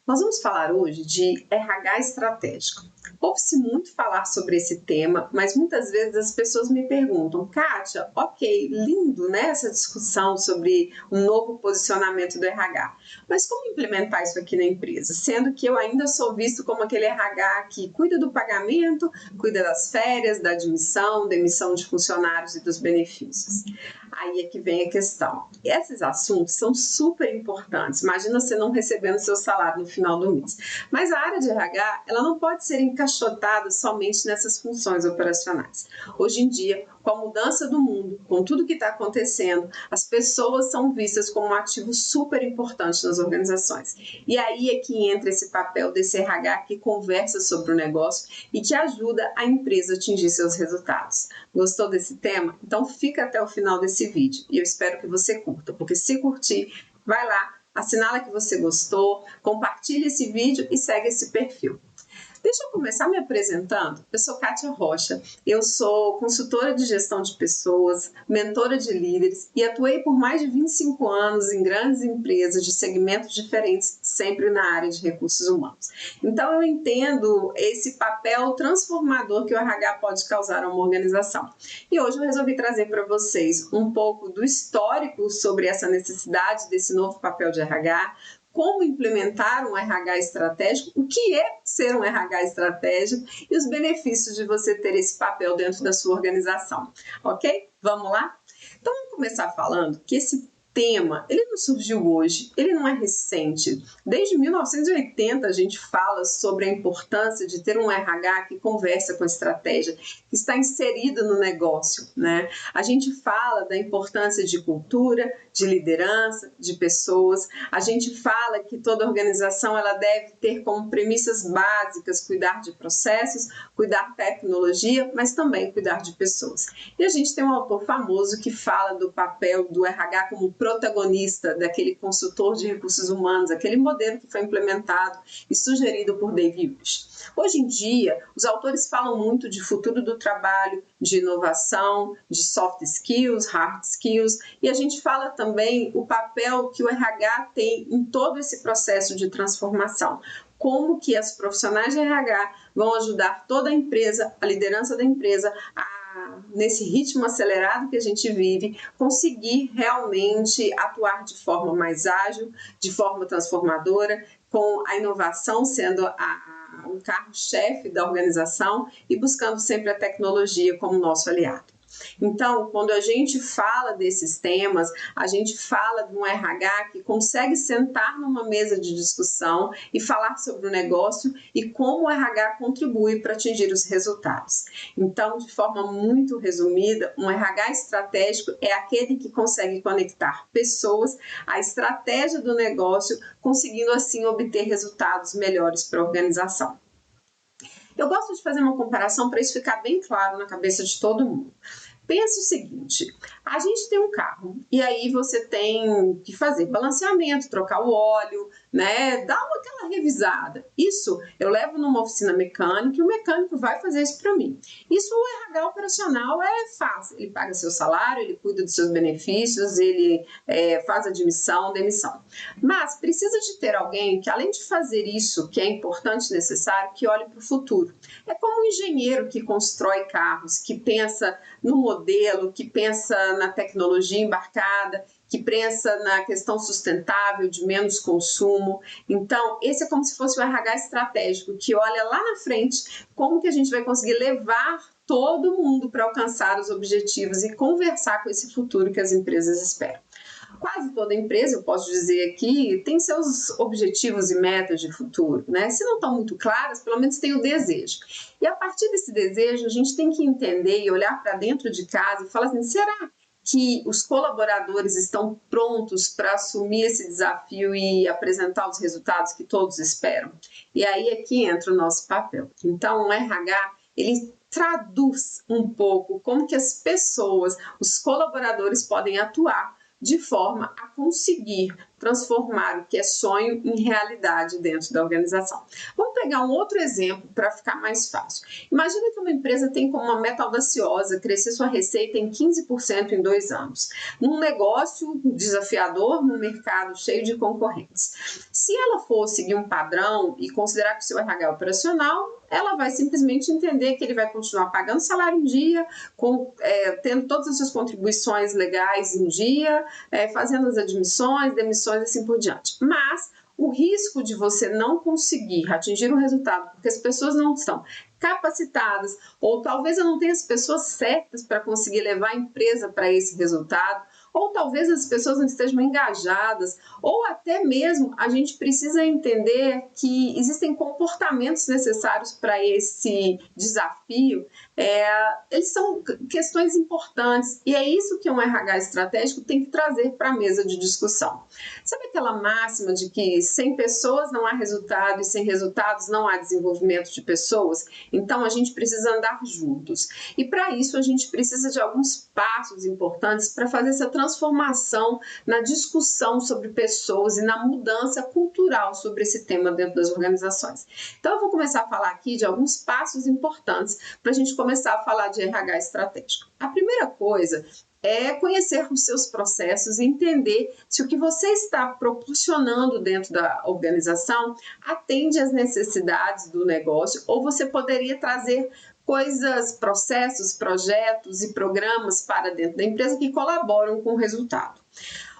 Nós vamos falar hoje de RH estratégico. Ouve-se muito falar sobre esse tema, mas muitas vezes as pessoas me perguntam, Kátia, ok, lindo, né, essa discussão sobre um novo posicionamento do RH, mas como implementar isso aqui na empresa? Sendo que eu ainda sou visto como aquele RH que cuida do pagamento, cuida das férias, da admissão, demissão de funcionários e dos benefícios. Aí é que vem a questão. Esses assuntos são super importantes. Imagina você não recebendo seu salário no final do mês. Mas a área de RH, ela não pode ser encaixotada somente nessas funções operacionais. Hoje em dia, com a mudança do mundo, com tudo que está acontecendo, as pessoas são vistas como um ativo super importante nas organizações. E aí é que entra esse papel desse RH que conversa sobre o negócio e que ajuda a empresa a atingir seus resultados. Gostou desse tema? Então fica até o final desse vídeo e eu espero que você curta, porque se curtir, vai lá, assinala que você gostou, compartilha esse vídeo e segue esse perfil. Deixa eu começar me apresentando. Eu sou Kátia Rocha, eu sou consultora de gestão de pessoas, mentora de líderes e atuei por mais de 25 anos em grandes empresas de segmentos diferentes, sempre na área de recursos humanos. Então eu entendo esse papel transformador que o RH pode causar a uma organização. E hoje eu resolvi trazer para vocês um pouco do histórico sobre essa necessidade desse novo papel de RH, como implementar um RH estratégico, o que é ser um RH estratégico e os benefícios de você ter esse papel dentro da sua organização, ok? Vamos lá? Então vamos começar falando que esse tema, ele não surgiu hoje, ele não é recente. Desde 1980 a gente fala sobre a importância de ter um RH que conversa com estratégia, que está inserido no negócio, né? A gente fala da importância de cultura, de liderança, de pessoas. A gente fala que toda organização ela deve ter como premissas básicas cuidar de processos, cuidar de tecnologia, mas também cuidar de pessoas. E a gente tem um autor famoso que fala do papel do RH como protagonista daquele consultor de recursos humanos, aquele modelo que foi implementado e sugerido por Dave Ulrich. Hoje em dia, os autores falam muito de futuro do trabalho, de inovação, de soft skills, hard skills, e a gente fala também o papel que o RH tem em todo esse processo de transformação. Como que as profissionais de RH vão ajudar toda a empresa, a liderança da empresa, nesse ritmo acelerado que a gente vive, conseguir realmente atuar de forma mais ágil, de forma transformadora, com a inovação sendo um carro-chefe da organização e buscando sempre a tecnologia como nosso aliado. Então, quando a gente fala desses temas, a gente fala de um RH que consegue sentar numa mesa de discussão e falar sobre o negócio e como o RH contribui para atingir os resultados. Então, de forma muito resumida, um RH estratégico é aquele que consegue conectar pessoas à estratégia do negócio, conseguindo assim obter resultados melhores para a organização. Eu gosto de fazer uma comparação para isso ficar bem claro na cabeça de todo mundo. Pensa o seguinte, a gente tem um carro e aí você tem que fazer balanceamento, trocar o óleo, né, dar aquela revisada. Isso eu levo numa oficina mecânica e o mecânico vai fazer isso para mim. Isso o RH operacional é fácil, ele paga seu salário, ele cuida dos seus benefícios, ele faz admissão, demissão. Mas precisa de ter alguém que além de fazer isso, que é importante e necessário, que olhe para o futuro. É como um engenheiro que constrói carros, que pensa no modelo, que pensa na tecnologia embarcada, que pensa na questão sustentável, de menos consumo. Então, esse é como se fosse o RH estratégico, que olha lá na frente como que a gente vai conseguir levar todo mundo para alcançar os objetivos e conversar com esse futuro que as empresas esperam. Quase toda empresa, eu posso dizer aqui, tem seus objetivos e metas de futuro, né? Se não estão muito claras, pelo menos tem o desejo. E a partir desse desejo, a gente tem que entender e olhar para dentro de casa e falar assim, será que os colaboradores estão prontos para assumir esse desafio e apresentar os resultados que todos esperam? E aí é que entra o nosso papel. Então, o RH, ele traduz um pouco como que as pessoas, os colaboradores podem atuar de forma a conseguir transformar o que é sonho em realidade dentro da organização. Vamos pegar um outro exemplo para ficar mais fácil. Imagina que uma empresa tem como uma meta audaciosa crescer sua receita em 15% em 2 anos, num negócio desafiador, num mercado cheio de concorrentes. Se ela for seguir um padrão e considerar que o seu RH é operacional, ela vai simplesmente entender que ele vai continuar pagando salário em dia, tendo todas as suas contribuições legais em dia, fazendo as admissões, demissões e assim por diante. Mas o risco de você não conseguir atingir um resultado porque as pessoas não estão capacitadas, ou talvez eu não tenha as pessoas certas para conseguir levar a empresa para esse resultado, ou talvez as pessoas não estejam engajadas, ou até mesmo a gente precisa entender que existem comportamentos necessários para esse desafio. Eles são questões importantes e é isso que um RH estratégico tem que trazer para a mesa de discussão. Sabe aquela máxima de que sem pessoas não há resultado e sem resultados não há desenvolvimento de pessoas? Então a gente precisa andar juntos e para isso a gente precisa de alguns passos importantes para fazer essa transformação na discussão sobre pessoas e na mudança cultural sobre esse tema dentro das organizações. Então eu vou começar a falar aqui de alguns passos importantes para a gente começar a falar de RH estratégico. A primeira coisa é conhecer os seus processos e entender se o que você está proporcionando dentro da organização atende às necessidades do negócio ou você poderia trazer coisas, processos, projetos e programas para dentro da empresa que colaboram com o resultado.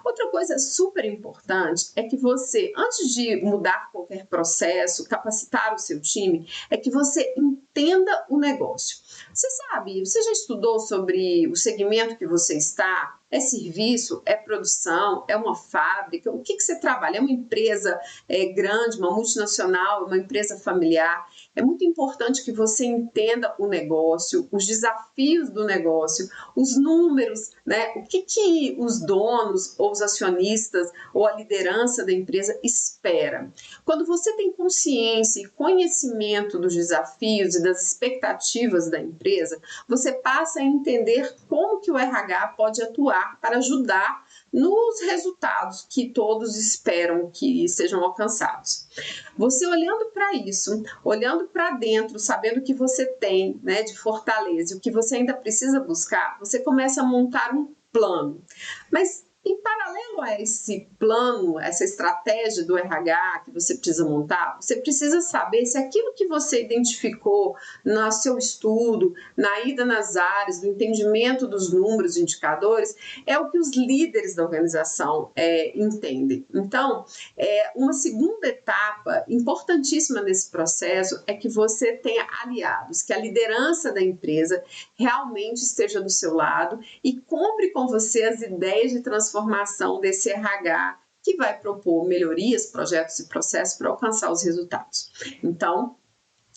Outra coisa super importante é que você, antes de mudar qualquer processo, capacitar o seu time, é que você entenda o negócio. Você sabe, você já estudou sobre o segmento que você está? É serviço? É produção? É uma fábrica? O que você trabalha? É uma empresa grande, uma multinacional, uma empresa familiar? É muito importante que você entenda o negócio, os desafios do negócio, os números, né? O que os donos ou os acionistas ou a liderança da empresa espera. Quando você tem consciência e conhecimento dos desafios e das expectativas da empresa, você passa a entender como que o RH pode atuar para ajudar nos resultados que todos esperam que sejam alcançados. Você olhando para isso, olhando para dentro, sabendo o que você tem, né, de fortaleza e o que você ainda precisa buscar, você começa a montar um plano. Mas em paralelo a esse plano, essa estratégia do RH que você precisa montar, você precisa saber se aquilo que você identificou no seu estudo, na ida nas áreas, no entendimento dos números, indicadores, é o que os líderes da organização entendem. Então, uma segunda etapa importantíssima nesse processo é que você tenha aliados, que a liderança da empresa realmente esteja do seu lado e compre com você as ideias de transformação desse RH que vai propor melhorias, projetos e processos para alcançar os resultados. Então,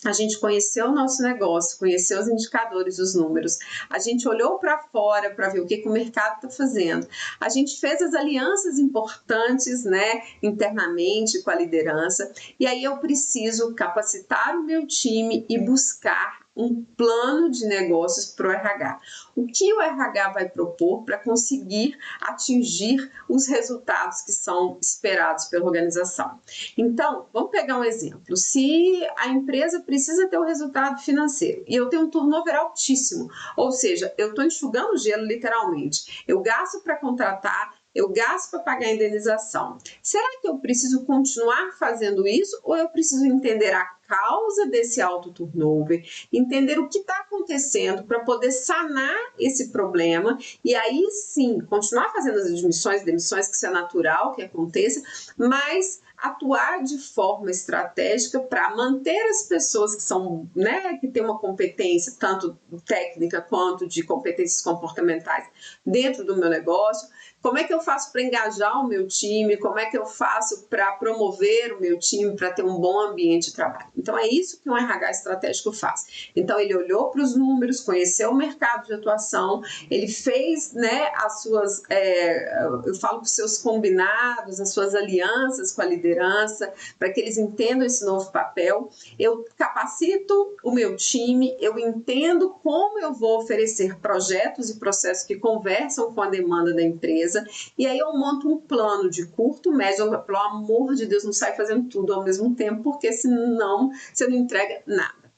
a gente conheceu o nosso negócio, conheceu os indicadores, os números, a gente olhou para fora para ver o que o mercado está fazendo, a gente fez as alianças importantes, né, internamente com a liderança, e aí eu preciso capacitar o meu time e buscar um plano de negócios para o RH. O que o RH vai propor para conseguir atingir os resultados que são esperados pela organização? Então, vamos pegar um exemplo. Se a empresa precisa ter um resultado financeiro e eu tenho um turnover altíssimo, ou seja, eu estou enxugando gelo literalmente, eu gasto para contratar, eu gasto para pagar a indenização. Será que eu preciso continuar fazendo isso ou eu preciso entender a causa desse alto turnover, entender o que está acontecendo para poder sanar esse problema e aí sim continuar fazendo as admissões, demissões, que isso é natural que aconteça, mas atuar de forma estratégica para manter as pessoas que são, né, que têm uma competência tanto técnica quanto de competências comportamentais dentro do meu negócio. Como é que eu faço para engajar o meu time? Como é que eu faço para promover o meu time para ter um bom ambiente de trabalho? Então, é isso que um RH estratégico faz. Então, ele olhou para os números, conheceu o mercado de atuação, ele fez, né, as suas, eu falo os seus combinados, as suas alianças com a liderança, para que eles entendam esse novo papel. Eu capacito o meu time, eu entendo como eu vou oferecer projetos e processos que conversam com a demanda da empresa, empresa, e aí eu monto um plano de curto, médio, pelo amor de Deus, não sai fazendo tudo ao mesmo tempo, porque senão você não entrega nada.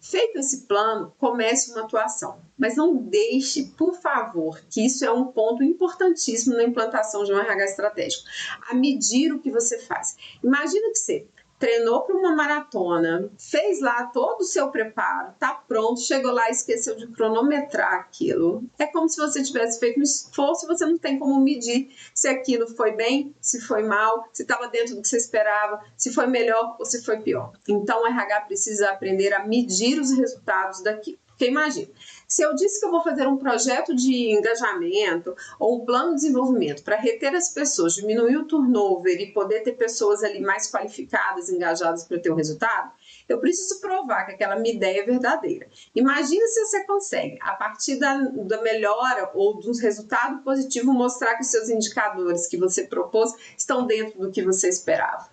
Feito esse plano, comece uma atuação, mas não deixe, por favor, que isso é um ponto importantíssimo na implantação de um RH estratégico, a medir o que você faz. Imagina que você treinou para uma maratona, fez lá todo o seu preparo, tá pronto, chegou lá e esqueceu de cronometrar aquilo. É como se você tivesse feito um esforço, você não tem como medir se aquilo foi bem, se foi mal, se estava dentro do que você esperava, se foi melhor ou se foi pior. Então o RH precisa aprender a medir os resultados daquilo. Porque imagina, se eu disse que eu vou fazer um projeto de engajamento ou um plano de desenvolvimento para reter as pessoas, diminuir o turnover e poder ter pessoas ali mais qualificadas, engajadas para ter o resultado, eu preciso provar que aquela minha ideia é verdadeira. Imagina se você consegue, a partir da melhora ou dos resultados positivos, mostrar que os seus indicadores que você propôs estão dentro do que você esperava.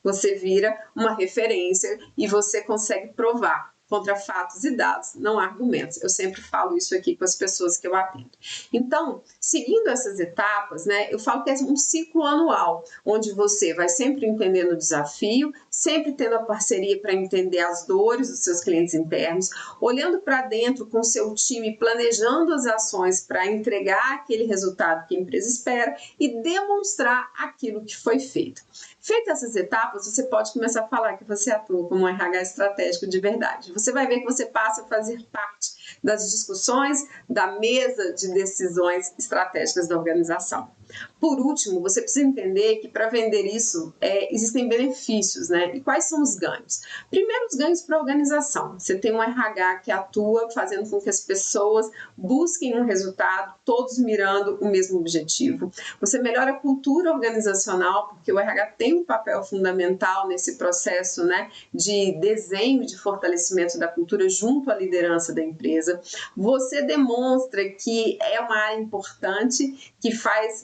Você vira uma referência e você consegue provar contra fatos e dados, não argumentos. Eu sempre falo isso aqui com as pessoas que eu atendo. Então, seguindo essas etapas, né, eu falo que é um ciclo anual, onde você vai sempre entendendo o desafio, sempre tendo a parceria para entender as dores dos seus clientes internos, olhando para dentro com o seu time, planejando as ações para entregar aquele resultado que a empresa espera e demonstrar aquilo que foi feito. Feitas essas etapas, você pode começar a falar que você atua como um RH estratégico de verdade. Você vai ver que você passa a fazer parte das discussões da mesa de decisões estratégicas da organização. Por último, você precisa entender que para vender isso existem benefícios, né? E quais são os ganhos? Primeiro, os ganhos para a organização. Você tem um RH que atua fazendo com que as pessoas busquem um resultado, todos mirando o mesmo objetivo. Você melhora a cultura organizacional, porque o RH tem um papel fundamental nesse processo, né, de desenho e de fortalecimento da cultura junto à liderança da empresa. Você demonstra que é uma área importante,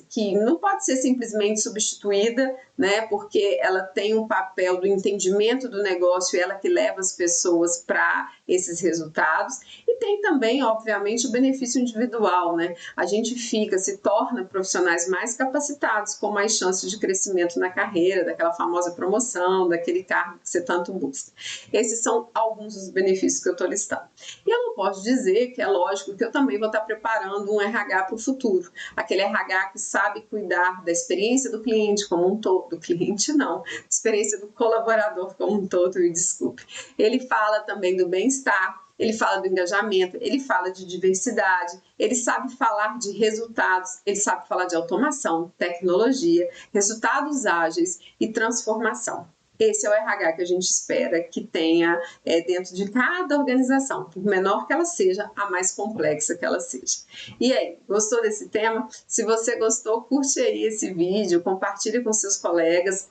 que não pode ser simplesmente substituída, né, porque ela tem um papel do entendimento do negócio e ela que leva as pessoas para esses resultados. E tem também, obviamente, o benefício individual, né? A gente se torna profissionais mais capacitados, com mais chances de crescimento na carreira, daquela famosa promoção, daquele cargo que você tanto busca. Esses são alguns dos benefícios que eu estou listando. E eu não posso dizer que é lógico que eu também vou estar preparando um RH para o futuro, aquele RH que sabe cuidar da experiência do cliente como um todo, do cliente não, experiência do colaborador como um todo, me desculpe. Ele fala também do bem-estar, ele fala do engajamento, ele fala de diversidade, ele sabe falar de resultados, ele sabe falar de automação, tecnologia, resultados ágeis e transformação. Esse é o RH que a gente espera que tenha dentro de cada organização, por menor que ela seja, a mais complexa que ela seja. E aí, gostou desse tema? Se você gostou, curte aí esse vídeo, compartilhe com seus colegas,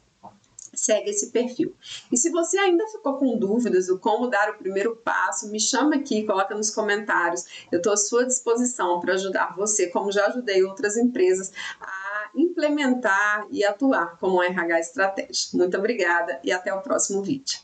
segue esse perfil. E se você ainda ficou com dúvidas do como dar o primeiro passo, me chama aqui, coloca nos comentários. Eu estou à sua disposição para ajudar você, como já ajudei outras empresas, a implementar e atuar como um RH estratégico. Muito obrigada e até o próximo vídeo.